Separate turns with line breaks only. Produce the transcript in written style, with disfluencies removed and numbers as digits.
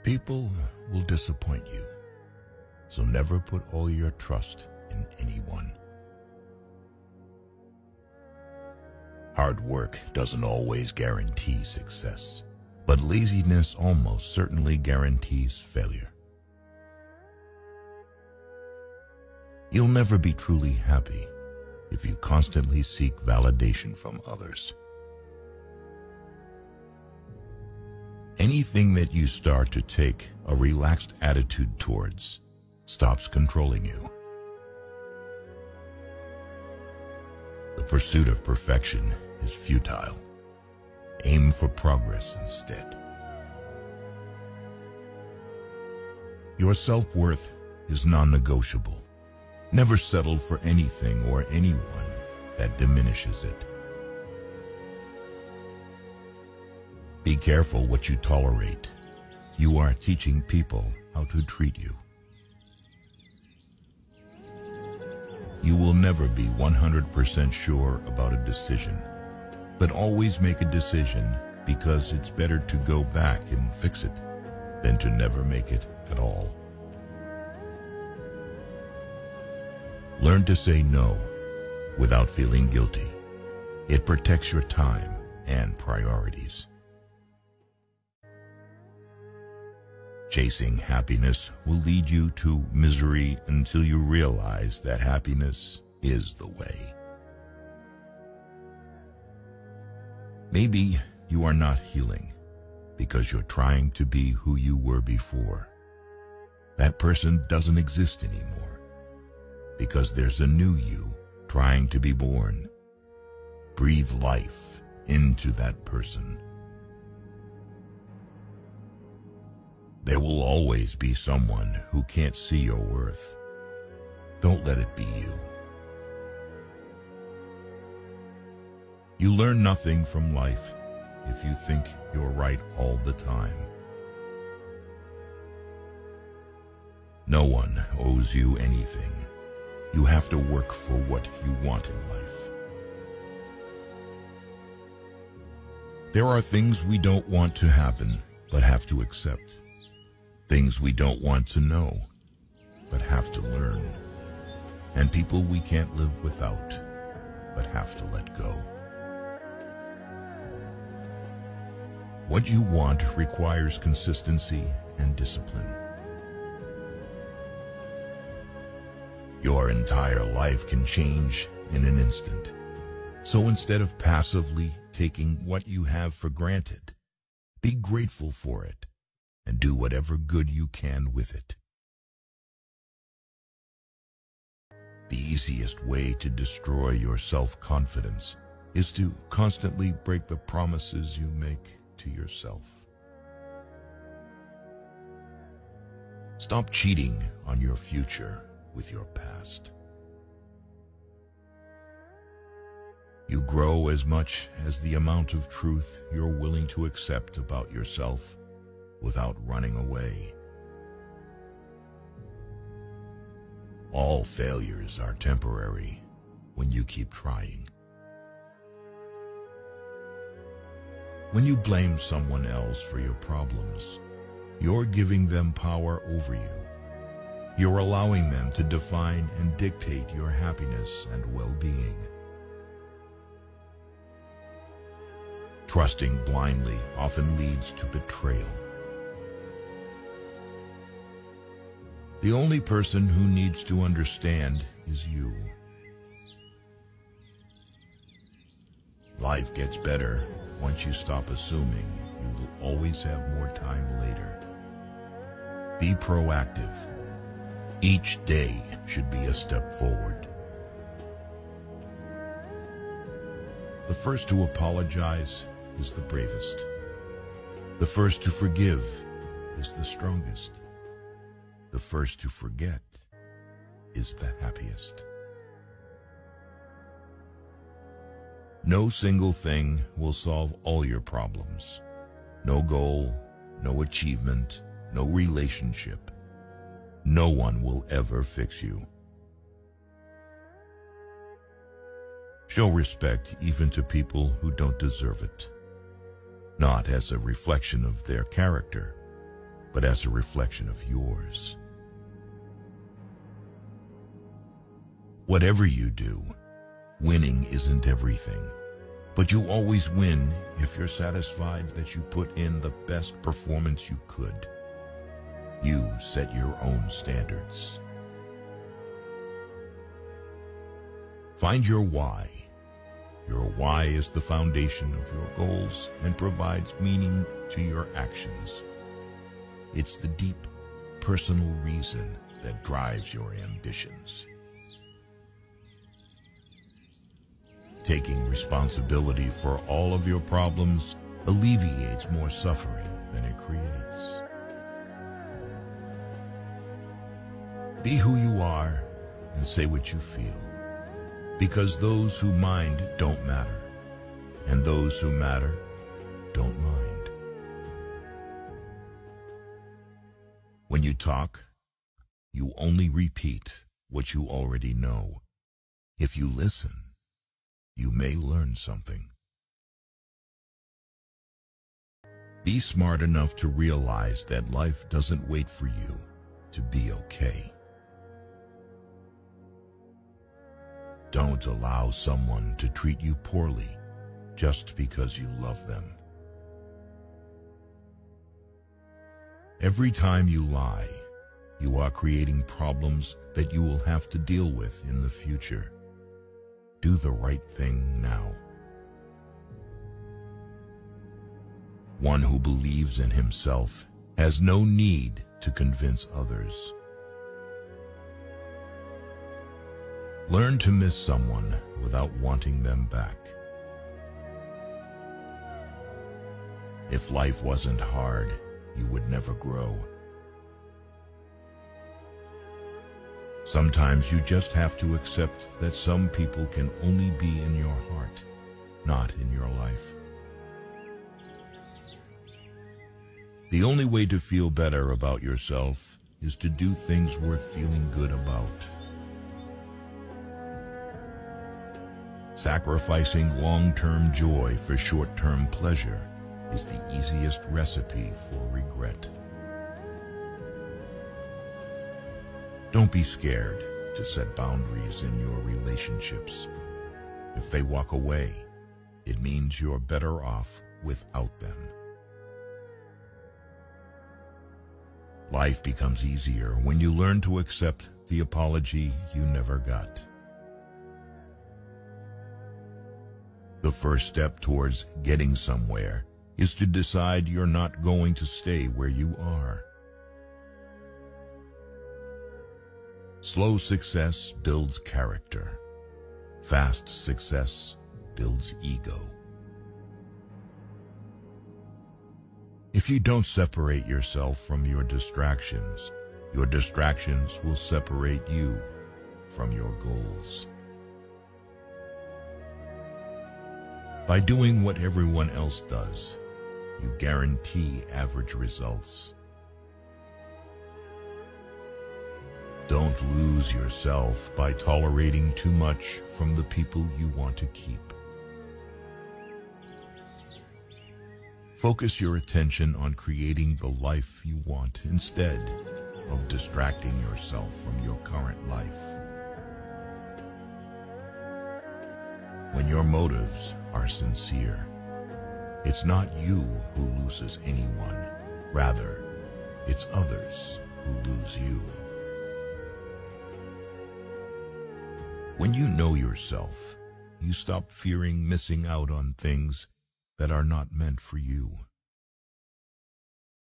People will disappoint you, so never put all your trust in anyone. Hard work doesn't always guarantee success, but laziness almost certainly guarantees failure. You'll never be truly happy if you constantly seek validation from others. Anything that you start to take a relaxed attitude towards stops controlling you. The pursuit of perfection is futile. Aim for progress instead. Your self-worth is non-negotiable. Never settle for anything or anyone that diminishes it. Be careful what you tolerate. You are teaching people how to treat you. You will never be 100% sure about a decision, but always make a decision because it's better to go back and fix it than to never make it at all. Learn to say no without feeling guilty. It protects your time and priorities. Chasing happiness will lead you to misery until you realize that happiness is the way. Maybe you are not healing because you're trying to be who you were before. That person doesn't exist anymore because there's a new you trying to be born. Breathe life into that person. There will always be someone who can't see your worth. Don't let it be you. You learn nothing from life if you think you're right all the time. No one owes you anything. You have to work for what you want in life. There are things we don't want to happen, but have to accept. Things we don't want to know, but have to learn. And people we can't live without, but have to let go. What you want requires consistency and discipline. Your entire life can change in an instant. So instead of passively taking what you have for granted, be grateful for it and do whatever good you can with it. The easiest way to destroy your self-confidence is to constantly break the promises you make to yourself. Stop cheating on your future with your past. You grow as much as the amount of truth you're willing to accept about yourself without running away. All failures are temporary when you keep trying. When you blame someone else for your problems, you're giving them power over you. You're allowing them to define and dictate your happiness and well-being. Trusting blindly often leads to betrayal. The only person who needs to understand is you. Life gets better once you stop assuming you will always have more time later. Be proactive. Each day should be a step forward. The first to apologize is the bravest. The first to forgive is the strongest. The first to forget is the happiest. No single thing will solve all your problems. No goal, no achievement, no relationship. No one will ever fix you. Show respect even to people who don't deserve it. Not as a reflection of their character, but as a reflection of yours. Whatever you do, winning isn't everything, but you always win if you're satisfied that you put in the best performance you could. You set your own standards. Find your why. Your why is the foundation of your goals and provides meaning to your actions. It's the deep, personal reason that drives your ambitions. Taking responsibility for all of your problems alleviates more suffering than it creates. Be who you are and say what you feel, because those who mind don't matter, and those who matter don't mind. When you talk, you only repeat what you already know. If you listen, you may learn something. Be smart enough to realize that life doesn't wait for you to be okay. Don't allow someone to treat you poorly just because you love them. Every time you lie, you are creating problems that you will have to deal with in the future. Do the right thing now. One who believes in himself has no need to convince others. Learn to miss someone without wanting them back. If life wasn't hard, you would never grow. Sometimes you just have to accept that some people can only be in your heart, not in your life. The only way to feel better about yourself is to do things worth feeling good about. Sacrificing long-term joy for short-term pleasure is the easiest recipe for regret. Don't be scared to set boundaries in your relationships. If they walk away, it means you're better off without them. Life becomes easier when you learn to accept the apology you never got. The first step towards getting somewhere is to decide you're not going to stay where you are. Slow success builds character. Fast success builds ego. If you don't separate yourself from your distractions will separate you from your goals. By doing what everyone else does, you guarantee average results. Don't lose yourself by tolerating too much from the people you want to keep. Focus your attention on creating the life you want instead of distracting yourself from your current life. When your motives are sincere, it's not you who loses anyone. Rather, it's others who lose you. When you know yourself, you stop fearing missing out on things that are not meant for you.